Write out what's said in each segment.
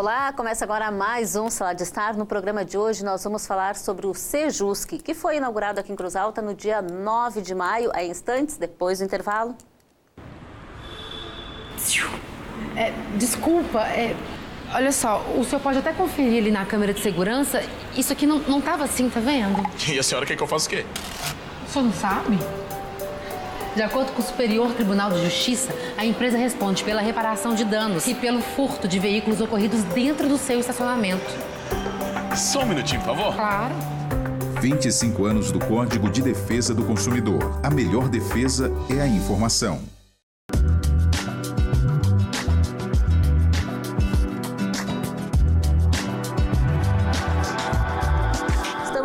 Olá, começa agora mais um Sala de Estar. No programa de hoje nós vamos falar sobre o Sejusc, que foi inaugurado aqui em Cruz Alta no dia 9 de maio, em instantes, depois do intervalo. Desculpa, olha só, o senhor pode até conferir ali na câmera de segurança, isso aqui não estava assim, tá vendo? E a senhora quer que eu faça o quê? O senhor não sabe? De acordo com o Superior Tribunal de Justiça, a empresa responde pela reparação de danos e pelo furto de veículos ocorridos dentro do seu estacionamento. Só um minutinho, por favor. Claro. 25 anos do Código de Defesa do Consumidor. A melhor defesa é a informação.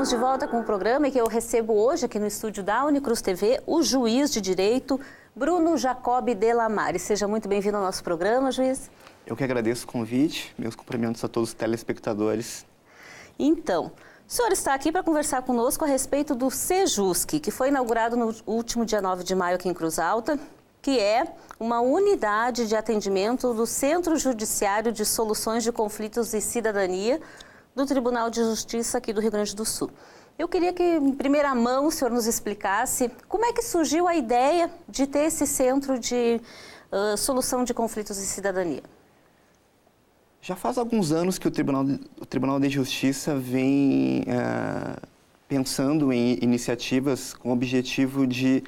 De volta com o programa que eu recebo hoje aqui no estúdio da Unicruz TV, o juiz de direito Bruno Jacob Delamare. Seja muito bem-vindo ao nosso programa, juiz. Eu que agradeço o convite, meus cumprimentos a todos os telespectadores. Então, o senhor está aqui para conversar conosco a respeito do Sejusc, que foi inaugurado no último dia 9 de maio aqui em Cruz Alta, que é uma unidade de atendimento do Centro Judiciário de Soluções de Conflitos e Cidadania, do Tribunal de Justiça aqui do Rio Grande do Sul. Eu queria que, em primeira mão, o senhor nos explicasse como é que surgiu a ideia de ter esse centro de solução de conflitos e cidadania. Já faz alguns anos que o Tribunal de Justiça vem pensando em iniciativas com o objetivo de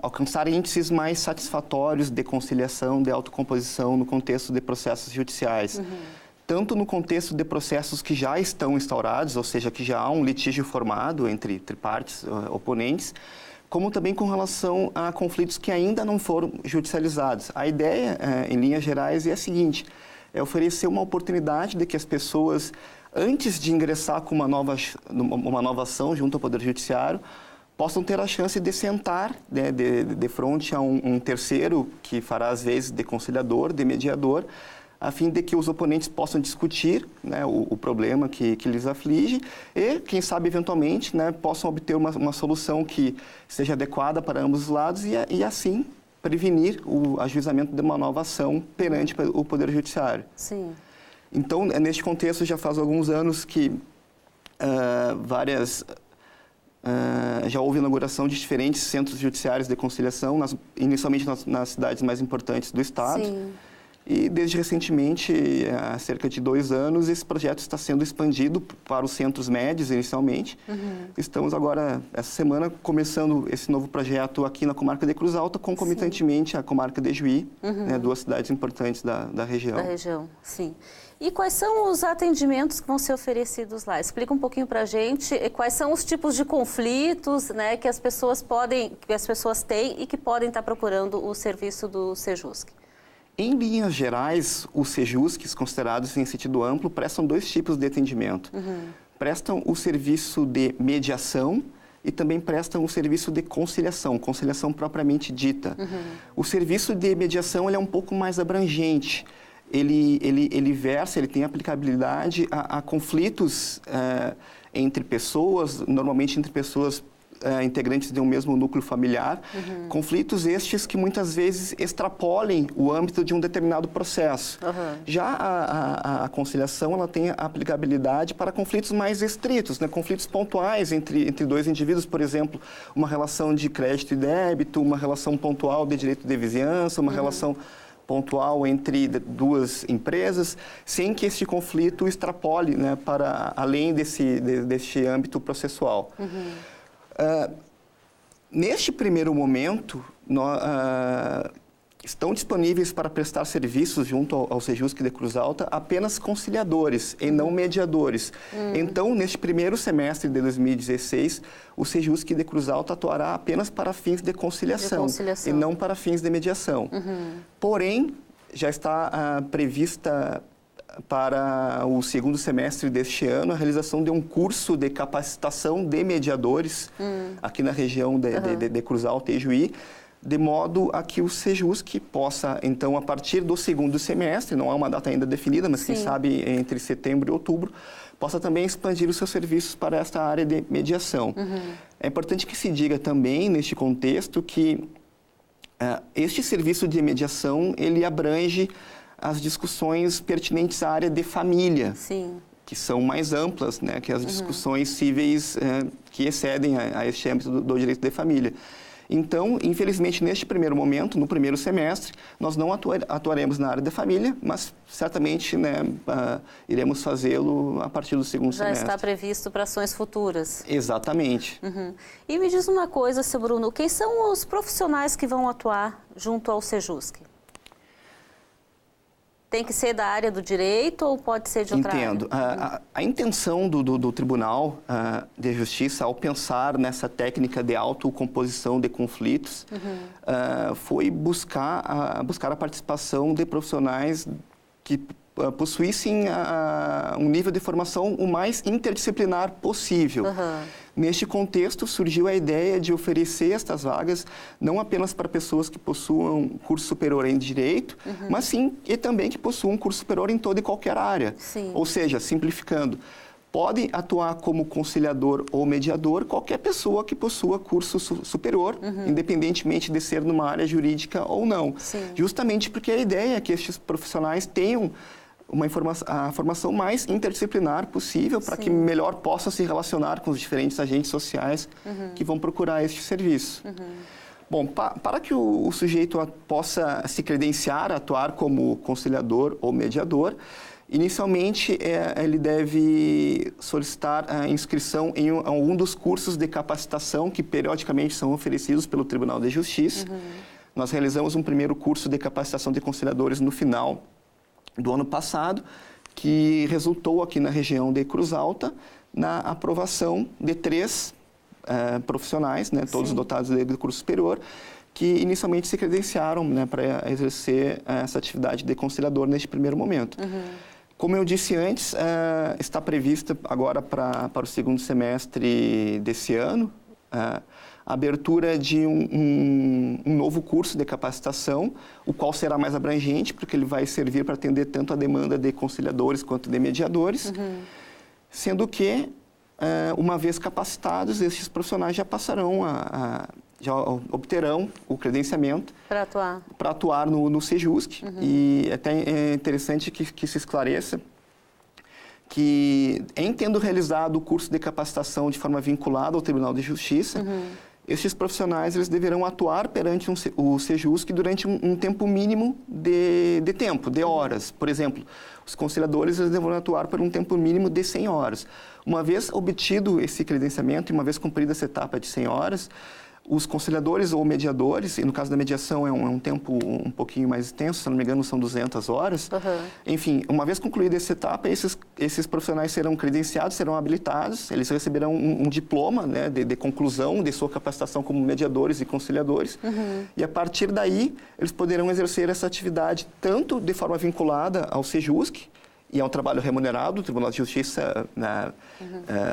alcançar índices mais satisfatórios de conciliação, de autocomposição no contexto de processos judiciais. Tanto no contexto de processos que já estão instaurados, ou seja, que já há um litígio formado entre partes oponentes, como também com relação a conflitos que ainda não foram judicializados. A ideia, em linhas gerais, é a seguinte: é oferecer uma oportunidade de que as pessoas, antes de ingressar com uma nova ação junto ao Poder Judiciário, possam ter a chance de sentar de frente a um terceiro que fará, às vezes, de conciliador, de mediador, a fim de que os oponentes possam discutir, né, o problema que lhes aflige e, quem sabe, eventualmente, né, possam obter uma solução que seja adequada para ambos os lados e assim, prevenir o ajuizamento de uma nova ação perante o Poder Judiciário. Sim. Então, neste contexto, já faz alguns anos que já houve inauguração de diferentes centros judiciários de conciliação, inicialmente nas cidades mais importantes do Estado. Sim. E desde recentemente, há cerca de 2 anos, esse projeto está sendo expandido para os centros médios, inicialmente. Estamos agora, essa semana, começando esse novo projeto aqui na comarca de Cruz Alta, concomitantemente à comarca de Juí, né, 2 cidades importantes da região. Da região, sim. E quais são os atendimentos que vão ser oferecidos lá? Explica um pouquinho para a gente quais são os tipos de conflitos, né, que as pessoas têm e que podem estar procurando o serviço do Sejusc. Em linhas gerais, os Sejuscs, considerados em sentido amplo, prestam 2 tipos de atendimento. Prestam o serviço de mediação e também prestam o serviço de conciliação propriamente dita. O serviço de mediação ele é um pouco mais abrangente. Ele tem aplicabilidade a conflitos entre pessoas, normalmente entre pessoas integrantes de um mesmo núcleo familiar, conflitos estes que muitas vezes extrapolem o âmbito de um determinado processo. Já a conciliação ela tem a aplicabilidade para conflitos mais estritos, né? Conflitos pontuais entre 2 indivíduos, por exemplo, uma relação de crédito e débito, uma relação pontual de direito de vizinhança, uma relação pontual entre 2 empresas, sem que este conflito extrapole, né, para além deste âmbito processual. Neste primeiro momento, estão disponíveis para prestar serviços junto ao Sejusc de Cruz Alta apenas conciliadores e não mediadores. Então, neste primeiro semestre de 2016, o Sejusc de Cruz Alta atuará apenas para fins de conciliação e não para fins de mediação. Porém, já está prevista para o segundo semestre deste ano a realização de um curso de capacitação de mediadores aqui na região de Cruz Alta e Juí, de modo a que o Sejusc possa, então, a partir do segundo semestre, não há uma data ainda definida, mas quem sabe entre setembro e outubro, possa também expandir os seus serviços para esta área de mediação. É importante que se diga também, neste contexto, que este serviço de mediação, ele abrange as discussões pertinentes à área de família. Sim. Que são mais amplas, né, que as discussões cíveis que excedem a este âmbito do direito de família. Então, infelizmente, neste primeiro momento, no primeiro semestre, nós não atuaremos na área da família, mas certamente, né, iremos fazê-lo a partir do segundo semestre. Já está previsto para ações futuras. Exatamente. E me diz uma coisa, seu Bruno, quem são os profissionais que vão atuar junto ao Sejusc? Tem que ser da área do direito ou pode ser de outra área? Entendo. A intenção do Tribunal de Justiça, ao pensar nessa técnica de autocomposição de conflitos, foi buscar a participação de profissionais que possuíssem um nível de formação o mais interdisciplinar possível. Neste contexto, surgiu a ideia de oferecer estas vagas não apenas para pessoas que possuam curso superior em direito, mas sim e também que possuam curso superior em toda e qualquer área. Sim. Ou seja, simplificando, pode atuar como conciliador ou mediador qualquer pessoa que possua curso superior, independentemente de ser numa área jurídica ou não. Sim. Justamente porque a ideia é que estes profissionais tenham a formação mais interdisciplinar possível para que melhor possam se relacionar com os diferentes agentes sociais que vão procurar este serviço. Bom, para que o sujeito possa se credenciar a atuar como conciliador ou mediador, inicialmente ele deve solicitar a inscrição em algum dos cursos de capacitação que periodicamente são oferecidos pelo Tribunal de Justiça. Nós realizamos um primeiro curso de capacitação de conciliadores no final do ano passado, que resultou aqui na região de Cruz Alta na aprovação de 3 profissionais, né, todos dotados de curso superior, que inicialmente se credenciaram, né, para exercer essa atividade de conciliador neste primeiro momento. Como eu disse antes, está prevista agora para o segundo semestre desse ano a abertura de um novo curso de capacitação, o qual será mais abrangente, porque ele vai servir para atender tanto a demanda de conciliadores quanto de mediadores, sendo que, uma vez capacitados, estes profissionais já passarão já obterão o credenciamento para atuar no Sejusc. E até é interessante que se esclareça que, em tendo realizado o curso de capacitação de forma vinculada ao Tribunal de Justiça, estes profissionais eles deverão atuar perante o Sejusc durante um tempo mínimo de tempo, de horas. Por exemplo, os conciliadores eles deverão atuar por um tempo mínimo de 100 horas. Uma vez obtido esse credenciamento e uma vez cumprida essa etapa de 100 horas, os conciliadores ou mediadores, e no caso da mediação é um tempo um pouquinho mais extenso, se não me engano são 200 horas. Enfim, uma vez concluída essa etapa, esses profissionais serão credenciados, serão habilitados, eles receberão um diploma, né, de conclusão de sua capacitação como mediadores e conciliadores. E a partir daí, eles poderão exercer essa atividade tanto de forma vinculada ao Sejusc, e é um trabalho remunerado, o Tribunal de Justiça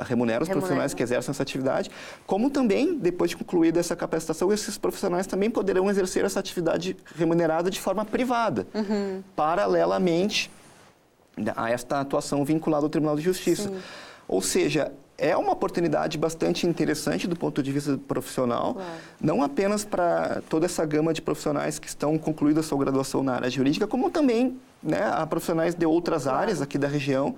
remunera os profissionais que exercem essa atividade, como também, depois de concluída essa capacitação, esses profissionais também poderão exercer essa atividade remunerada de forma privada, paralelamente a esta atuação vinculada ao Tribunal de Justiça. Ou seja, é uma oportunidade bastante interessante do ponto de vista profissional, não apenas para toda essa gama de profissionais que estão concluindo a sua graduação na área jurídica, como também, né, a profissionais de outras áreas aqui da região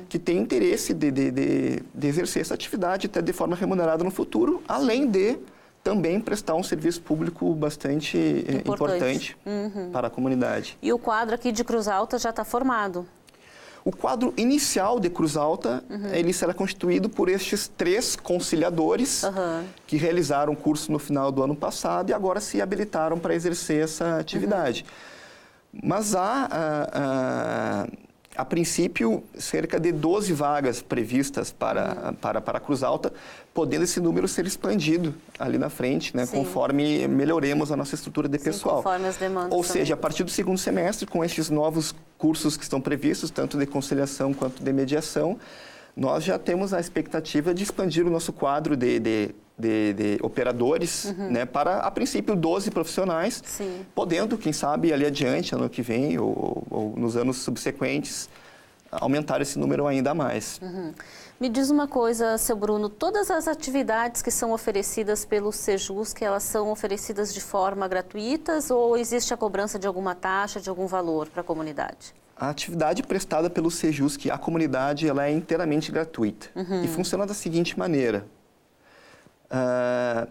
que têm interesse de exercer essa atividade até de forma remunerada no futuro, além de também prestar um serviço público bastante importante para a comunidade. E o quadro aqui de Cruz Alta já está formado? O quadro inicial de Cruz Alta, ele será constituído por estes 3 conciliadores que realizaram o curso no final do ano passado e agora se habilitaram para exercer essa atividade. Mas há, a princípio, cerca de 12 vagas previstas para Cruz Alta, podendo esse número ser expandido ali na frente, né, conforme melhoremos a nossa estrutura de pessoal. Conforme as demandas. Ou seja, a partir do segundo semestre, com estes novos cursos que estão previstos, tanto de conciliação quanto de mediação, nós já temos a expectativa de expandir o nosso quadro de operadores, né, para, a princípio, 12 profissionais, podendo, quem sabe, ali adiante, ano que vem ou nos anos subsequentes, aumentar esse número ainda mais. Me diz uma coisa, seu Bruno, todas as atividades que são oferecidas pelo Sejusc, elas são oferecidas de forma gratuitas ou existe a cobrança de alguma taxa, de algum valor para a comunidade? A atividade prestada pelo Sejusc à comunidade ela é inteiramente gratuita e funciona da seguinte maneira. A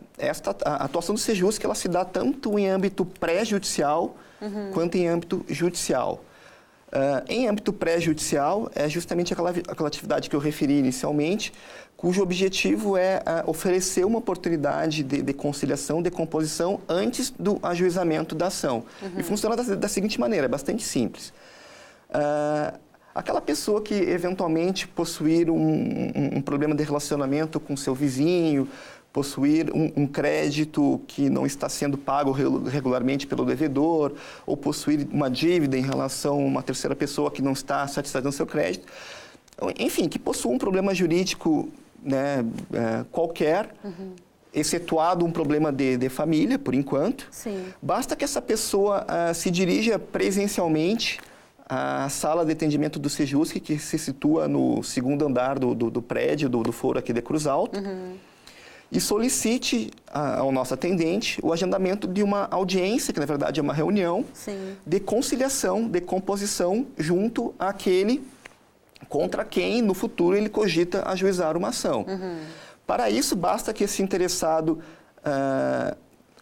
atuação do Sejusc ela se dá tanto em âmbito pré-judicial quanto em âmbito judicial. Em âmbito pré-judicial, é justamente aquela atividade que eu referi inicialmente, cujo objetivo é oferecer uma oportunidade de conciliação, de composição antes do ajuizamento da ação. E funciona da seguinte maneira, é bastante simples. Aquela pessoa que eventualmente possuir um problema de relacionamento com seu vizinho, possuir um crédito que não está sendo pago regularmente pelo devedor, ou possuir uma dívida em relação a uma terceira pessoa que não está satisfazendo seu crédito, enfim, que possua um problema jurídico, né, qualquer, excetuado um problema de família, por enquanto. Sim. Basta que essa pessoa se dirija presencialmente à sala de atendimento do Sejusc, que se situa no segundo andar do prédio, do foro aqui de Cruz Alta, e solicite ao nosso atendente o agendamento de uma audiência, que na verdade é uma reunião, de conciliação, de composição junto àquele contra quem no futuro ele cogita ajuizar uma ação. Para isso, basta que esse interessado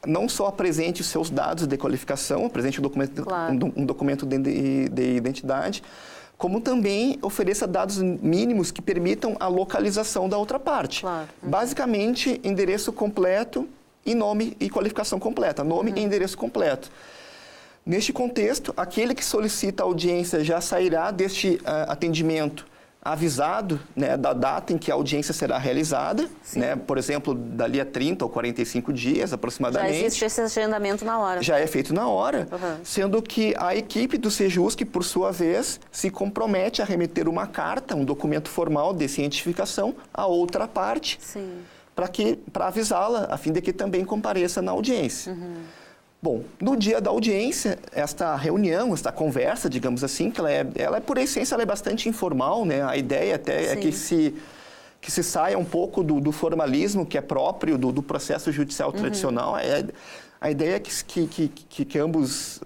não só apresente os seus dados de qualificação, apresente um documento de identidade, como também ofereça dados mínimos que permitam a localização da outra parte. Basicamente, endereço completo e nome e qualificação completa, nome e endereço completo. Neste contexto, aquele que solicita a audiência já sairá deste atendimento avisado, né, da data em que a audiência será realizada, né, por exemplo, dali a 30 ou 45 dias aproximadamente. Já existe esse agendamento na hora. Já é feito na hora, sendo que a equipe do Sejusc, por sua vez, se compromete a remeter uma carta, um documento formal de cientificação à outra parte, para avisá-la, a fim de que também compareça na audiência. Bom, no dia da audiência, esta reunião, esta conversa, digamos assim, que ela é por essência, ela é bastante informal, né? A ideia até é que se saia um pouco do formalismo que é próprio do processo judicial tradicional. A ideia é que ambos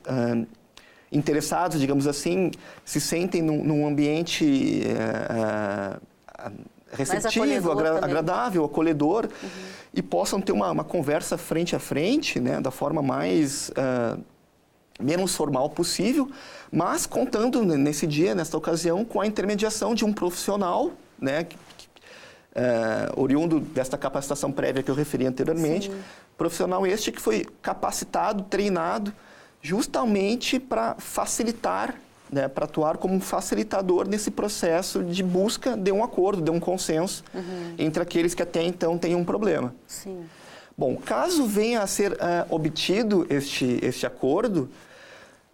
interessados, digamos assim, se sentem num ambiente receptivo, agradável, acolhedor, e possam ter uma conversa frente a frente, né, da forma menos formal possível, mas contando nesse dia, nesta ocasião, com a intermediação de um profissional, né, oriundo desta capacitação prévia que eu referi anteriormente, profissional este que foi capacitado, treinado, justamente para facilitar, né, para atuar como um facilitador nesse processo de busca de um acordo, de um consenso entre aqueles que até então têm um problema. Bom, caso venha a ser obtido este acordo,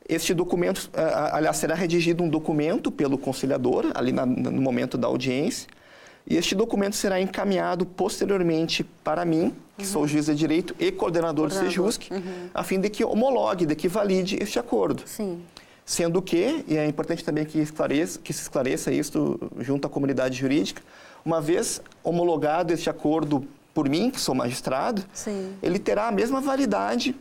este documento, aliás, será redigido um documento pelo conciliador, ali no momento da audiência, e este documento será encaminhado posteriormente para mim, que sou juiz de direito e coordenador do Sejusc, a fim de que homologue, de que valide este acordo. Sendo que, e é importante também que se esclareça isso junto à comunidade jurídica, uma vez homologado este acordo por mim, que sou magistrado, ele terá a mesma validade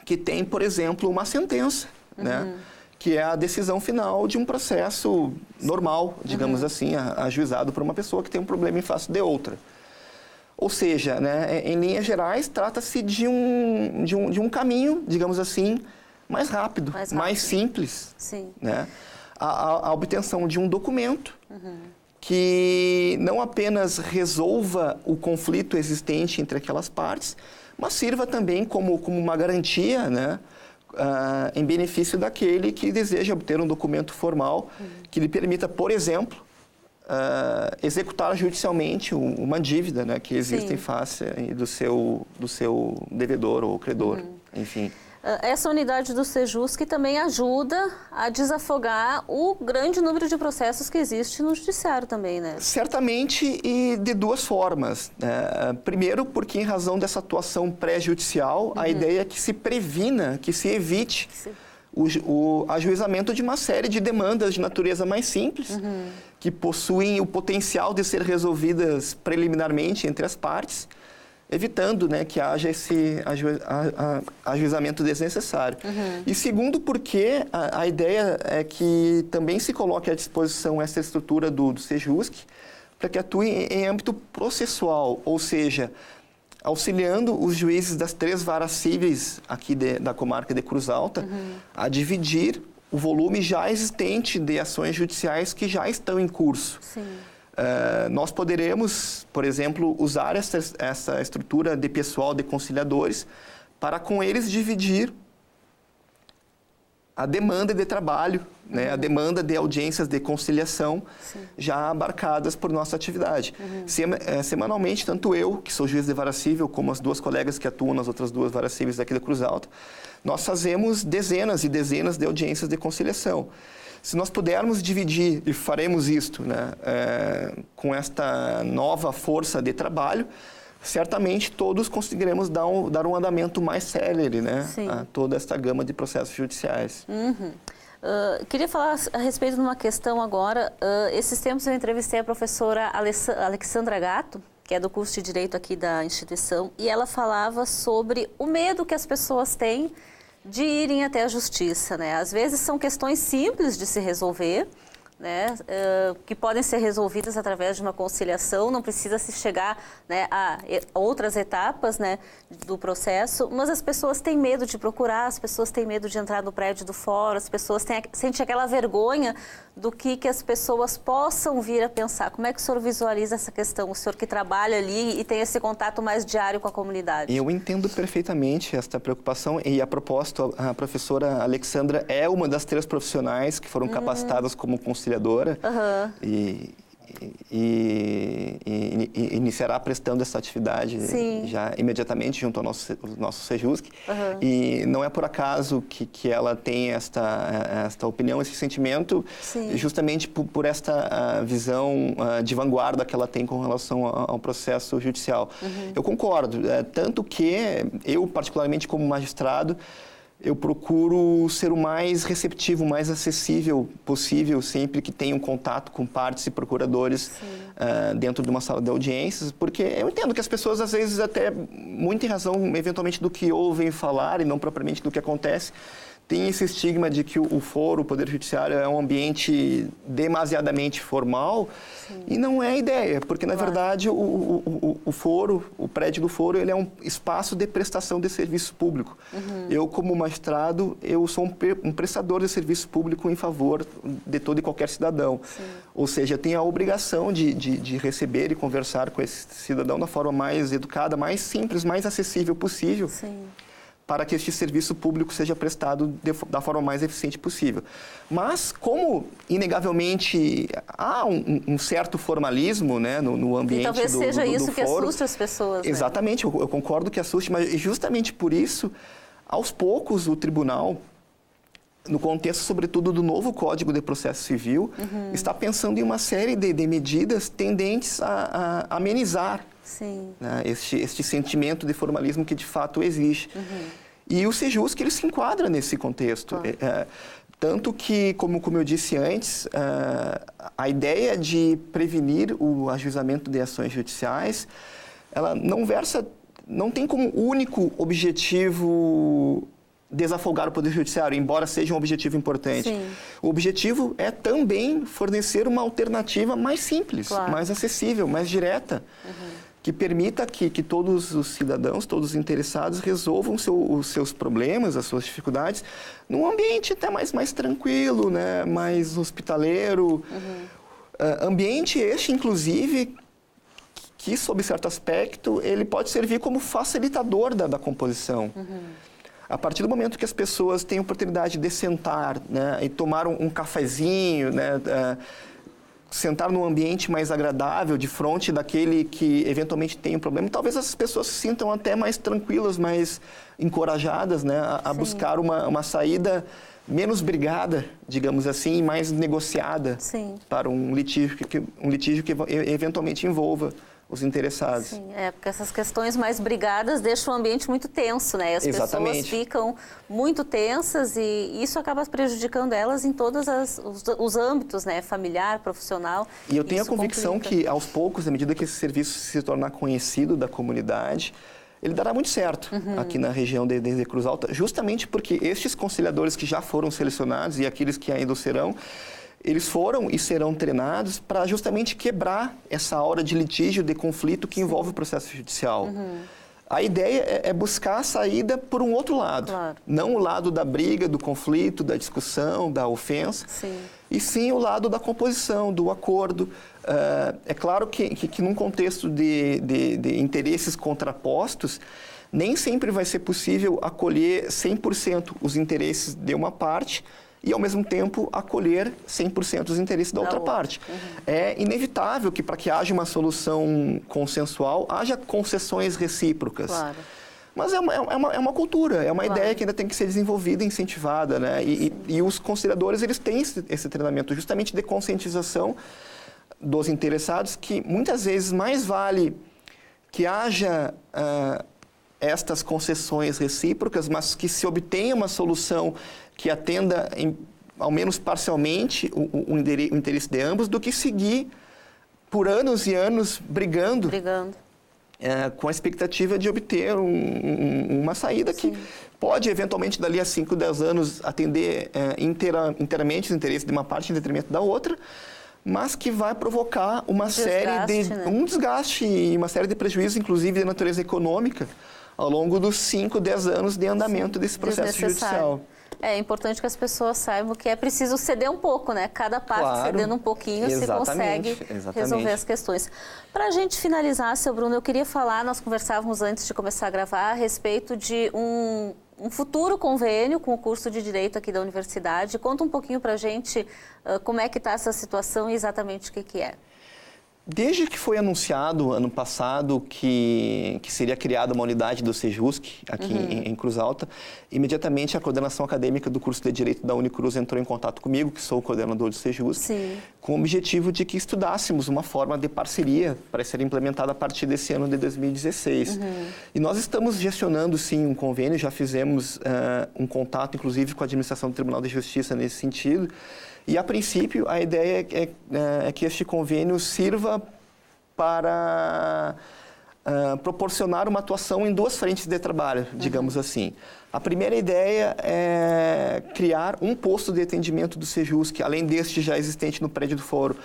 que tem, por exemplo, uma sentença, né? Que é a decisão final de um processo normal, digamos assim, ajuizado por uma pessoa que tem um problema em face de outra. Ou seja, né, em linhas gerais, trata-se de um caminho, digamos assim, mais rápido, mais simples, né? A obtenção de um documento que não apenas resolva o conflito existente entre aquelas partes, mas sirva também como uma garantia, né, em benefício daquele que deseja obter um documento formal que lhe permita, por exemplo, executar judicialmente uma dívida, né, que existe em face do seu devedor ou credor, enfim. Essa unidade do Sejusc também ajuda a desafogar o grande número de processos que existe no judiciário também, né? Certamente, e de duas formas, né? Primeiro, porque em razão dessa atuação pré-judicial, a ideia é que se previna, que se evite o ajuizamento de uma série de demandas de natureza mais simples, que possuem o potencial de ser resolvidas preliminarmente entre as partes, evitando, né, que haja esse ajuizamento desnecessário. E segundo, porque a ideia é que também se coloque à disposição essa estrutura do Sejusc para que atue em âmbito processual, ou seja, auxiliando os juízes das 3 varas cíveis aqui da comarca de Cruz Alta a dividir o volume já existente de ações judiciais que já estão em curso. Nós poderemos, por exemplo, usar essa estrutura de pessoal de conciliadores para com eles dividir a demanda de trabalho, né, a demanda de audiências de conciliação já abarcadas por nossa atividade. Semanalmente, tanto eu, que sou juiz de vara cível, como as 2 colegas que atuam nas outras 2 varas cíveis daqui da Cruz Alta, nós fazemos dezenas e dezenas de audiências de conciliação. Se nós pudermos dividir, e faremos isto, né, com esta nova força de trabalho, certamente todos conseguiremos dar um andamento mais célere, né, a toda esta gama de processos judiciais. Queria falar a respeito de uma questão agora. Esses tempos eu entrevistei a professora Alexandra Gatto, que é do curso de Direito aqui da instituição, e ela falava sobre o medo que as pessoas têm de irem até a justiça, né? Às vezes são questões simples de se resolver, né, que podem ser resolvidas através de uma conciliação, não precisa se chegar, né, a outras etapas, né, do processo, mas as pessoas têm medo de procurar, as pessoas têm medo de entrar no prédio do fórum, as pessoas sentem aquela vergonha do que as pessoas possam vir a pensar. Como é que o senhor visualiza essa questão, o senhor que trabalha ali e tem esse contato mais diário com a comunidade? Eu entendo perfeitamente esta preocupação e, a propósito, a professora Alexandra é uma das 3 profissionais que foram capacitadas como conciliadora e iniciará prestando essa atividade já imediatamente junto ao nosso Sejusc. E não é por acaso que ela tem esta opinião, esse sentimento, justamente por esta visão de vanguarda que ela tem com relação ao processo judicial. Eu concordo, tanto que eu, particularmente como magistrado, eu procuro ser o mais receptivo, o mais acessível possível, sempre que tenho contato com partes e procuradores dentro de uma sala de audiências, porque eu entendo que as pessoas, às vezes, até muito em razão, eventualmente, do que ouvem falar e não propriamente do que acontece, tem esse estigma de que o foro, o Poder Judiciário, é um ambiente demasiadamente formal, e não é a ideia, porque, na verdade, o foro, o prédio do foro, ele é um espaço de prestação de serviço público. Eu, como magistrado, eu sou um prestador de serviço público em favor de todo e qualquer cidadão. Ou seja, tenho a obrigação de receber e conversar com esse cidadão da forma mais educada, mais simples, mais acessível possível. Para que este serviço público seja prestado da forma mais eficiente possível. Mas, como, inegavelmente, há um certo formalismo, né, no ambiente do foro... E talvez seja isso que assusta as pessoas. Exatamente, né? Eu concordo que assuste, mas justamente por isso, aos poucos, o tribunal, no contexto, sobretudo, do novo Código de Processo Civil, está pensando em uma série de medidas tendentes a amenizar né, este sentimento de formalismo que, de fato, existe. E o Sejusc, ele se enquadra nesse contexto. Tanto que, como eu disse antes, a ideia de prevenir o ajuizamento de ações judiciais, ela não tem como único objetivo desafogar o Poder Judiciário, embora seja um objetivo importante. O objetivo é também fornecer uma alternativa mais simples, mais acessível, mais direta, que permita que todos os cidadãos, todos os interessados resolvam os seus problemas, as suas dificuldades, num ambiente até mais tranquilo, né? Mais hospitaleiro. Ambiente este, inclusive, que, sob certo aspecto, ele pode servir como facilitador da composição. A partir do momento que as pessoas têm a oportunidade de sentar, né, e tomar um cafezinho, né, sentar num ambiente mais agradável, de frente daquele que eventualmente tem um problema, talvez as pessoas se sintam até mais tranquilas, mais encorajadas, né, a buscar uma saída menos brigada, digamos assim, mais negociada para um litígio que eventualmente envolva os interessados. Sim, porque essas questões mais brigadas deixam o ambiente muito tenso, né? As Exatamente. pessoas ficam muito tensas e isso acaba prejudicando elas em todos os âmbitos, né? Familiar, profissional. E eu tenho a Isso convicção complica. que, aos poucos, à medida que esse serviço se tornar conhecido da comunidade, ele dará muito certo aqui na região de Cruz Alta, justamente porque estes conciliadores que já foram selecionados e aqueles que ainda o serão, eles foram e serão treinados para justamente quebrar essa hora de litígio, de conflito que envolve o processo judicial. A ideia é buscar a saída por um outro lado. Claro. Não o lado da briga, do conflito, da discussão, da ofensa, e sim o lado da composição, do acordo. É claro que num contexto de interesses contrapostos, nem sempre vai ser possível acolher 100% os interesses de uma parte e, ao mesmo tempo, acolher 100% os interesses da outra parte. É inevitável que, para que haja uma solução consensual, haja concessões recíprocas. Claro. Mas é uma cultura, é uma ideia que ainda tem que ser desenvolvida e incentivada, né? E os conciliadores, eles têm esse treinamento justamente de conscientização dos interessados, que muitas vezes mais vale que haja estas concessões recíprocas, mas que se obtenha uma solução que atenda, ao menos parcialmente, o interesse de ambos, do que seguir por anos e anos brigando. Com a expectativa de obter uma saída que pode, eventualmente, dali a 5, 10 anos, atender inteiramente os interesses de uma parte em detrimento da outra, mas que vai provocar um desgaste e uma série de prejuízos, inclusive de natureza econômica, ao longo dos 5, 10 anos de andamento desse processo judicial. É importante que as pessoas saibam que é preciso ceder um pouco, né? Cada parte cedendo um pouquinho se consegue resolver as questões. Para a gente finalizar, seu Bruno, eu queria falar, nós conversávamos antes de começar a gravar, a respeito de um futuro convênio com o curso de Direito aqui da universidade. Conta um pouquinho para a gente como é que está essa situação e exatamente o que é. Desde que foi anunciado ano passado que seria criada uma unidade do Sejusc aqui em Cruz Alta, imediatamente a coordenação acadêmica do curso de Direito da Unicruz entrou em contato comigo, que sou o coordenador do Sejusc, com o objetivo de que estudássemos uma forma de parceria para ser implementada a partir desse ano de 2016. E nós estamos gestionando, sim, um convênio, já fizemos um contato, inclusive, com a administração do Tribunal de Justiça nesse sentido. E, a princípio, a ideia é que este convênio sirva para proporcionar uma atuação em duas frentes de trabalho, digamos assim. A primeira ideia é criar um posto de atendimento do Sejusc, além deste já existente no prédio do Foro,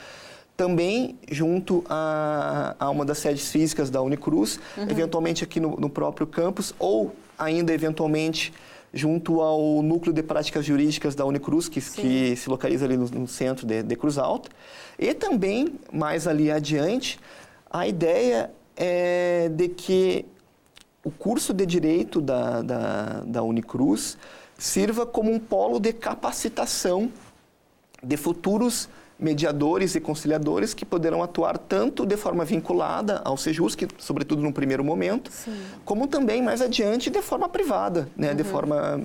também junto a uma das sedes físicas da Unicruz, eventualmente aqui no próprio campus, ou ainda, eventualmente, junto ao Núcleo de Práticas Jurídicas da Unicruz, que se localiza ali no centro de Cruz Alta. E também, mais ali adiante, a ideia é de que o curso de Direito da Unicruz sirva como um polo de capacitação de futuros mediadores e conciliadores que poderão atuar tanto de forma vinculada ao Sejusc, sobretudo no primeiro momento, como também mais adiante de forma privada, né, de forma,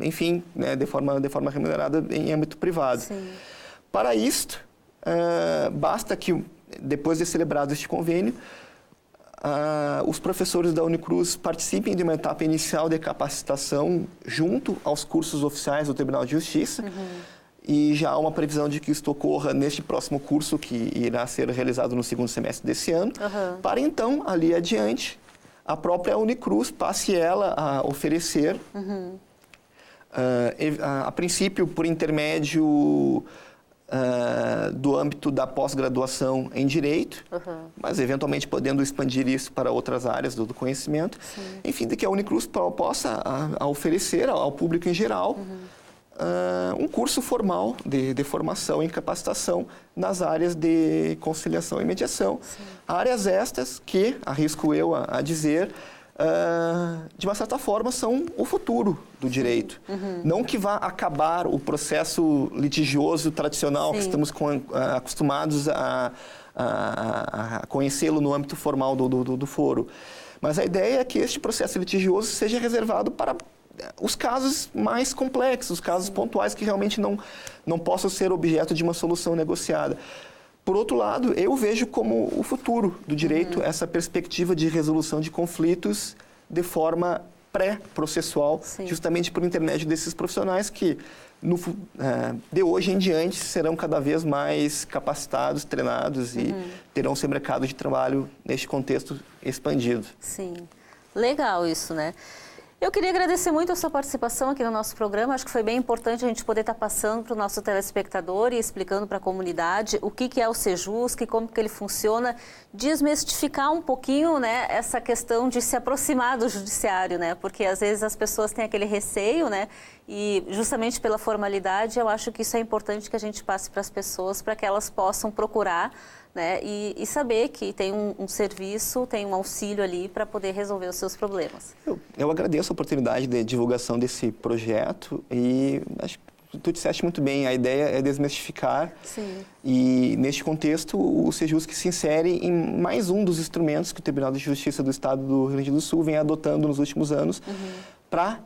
enfim, né, de forma remunerada em âmbito privado. Para isto, basta que, depois de celebrado este convênio, os professores da Unicruz participem de uma etapa inicial de capacitação junto aos cursos oficiais do Tribunal de Justiça, e já há uma previsão de que isso ocorra neste próximo curso, que irá ser realizado no segundo semestre desse ano, para então, ali adiante, a própria Unicruz passe ela a oferecer, a princípio por intermédio do âmbito da pós-graduação em Direito, mas eventualmente podendo expandir isso para outras áreas do conhecimento, enfim, de que a Unicruz possa oferecer ao público em geral um curso formal de formação e capacitação nas áreas de conciliação e mediação. Áreas estas que, arrisco eu a dizer, de uma certa forma são o futuro do direito. Não que vá acabar o processo litigioso tradicional que estamos acostumados a conhecê-lo no âmbito formal do foro. Mas a ideia é que este processo litigioso seja reservado para os casos mais complexos, os casos pontuais que realmente não possam ser objeto de uma solução negociada. por outro lado, eu vejo como o futuro do direito essa perspectiva de resolução de conflitos de forma pré-processual, justamente por intermédio desses profissionais que, de hoje em diante, serão cada vez mais capacitados, treinados e terão seu mercado de trabalho neste contexto expandido. Sim, legal isso, né? Eu queria agradecer muito a sua participação aqui no nosso programa. Acho que foi bem importante a gente poder estar passando para o nosso telespectador e explicando para a comunidade o que é o Sejusc, como que ele funciona, desmistificar um pouquinho, né, essa questão de se aproximar do judiciário, né? Porque às vezes as pessoas têm aquele receio, né? E justamente pela formalidade, eu acho que isso é importante que a gente passe para as pessoas para que elas possam procurar, né, e saber que tem um serviço, tem um auxílio ali para poder resolver os seus problemas. Eu agradeço a oportunidade de divulgação desse projeto e acho que tu disseste muito bem, a ideia é desmistificar. Sim. E neste contexto o Sejusc se insere em mais um dos instrumentos que o Tribunal de Justiça do Estado do Rio Grande do Sul vem adotando nos últimos anos para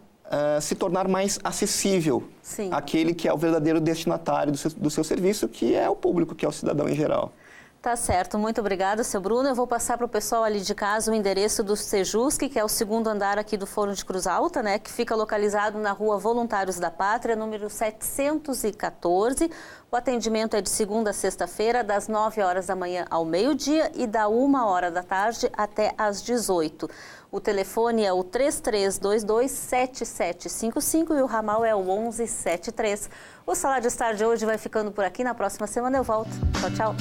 se tornar mais acessível àquele que é o verdadeiro destinatário do seu serviço, que é o público, que é o cidadão em geral. Tá certo, muito obrigada, seu Bruno. Eu vou passar para o pessoal ali de casa o endereço do Sejusc, que é o segundo andar aqui do Fórum de Cruz Alta, né, que fica localizado na Rua Voluntários da Pátria, número 714. O atendimento é de segunda a sexta-feira, das 9 horas da manhã ao meio-dia e da 1 hora da tarde até às 18. O telefone é o 3322-7755 e o ramal é o 1173. O Sala de Estar de hoje vai ficando por aqui. Na próxima semana eu volto. Tchau, tchau.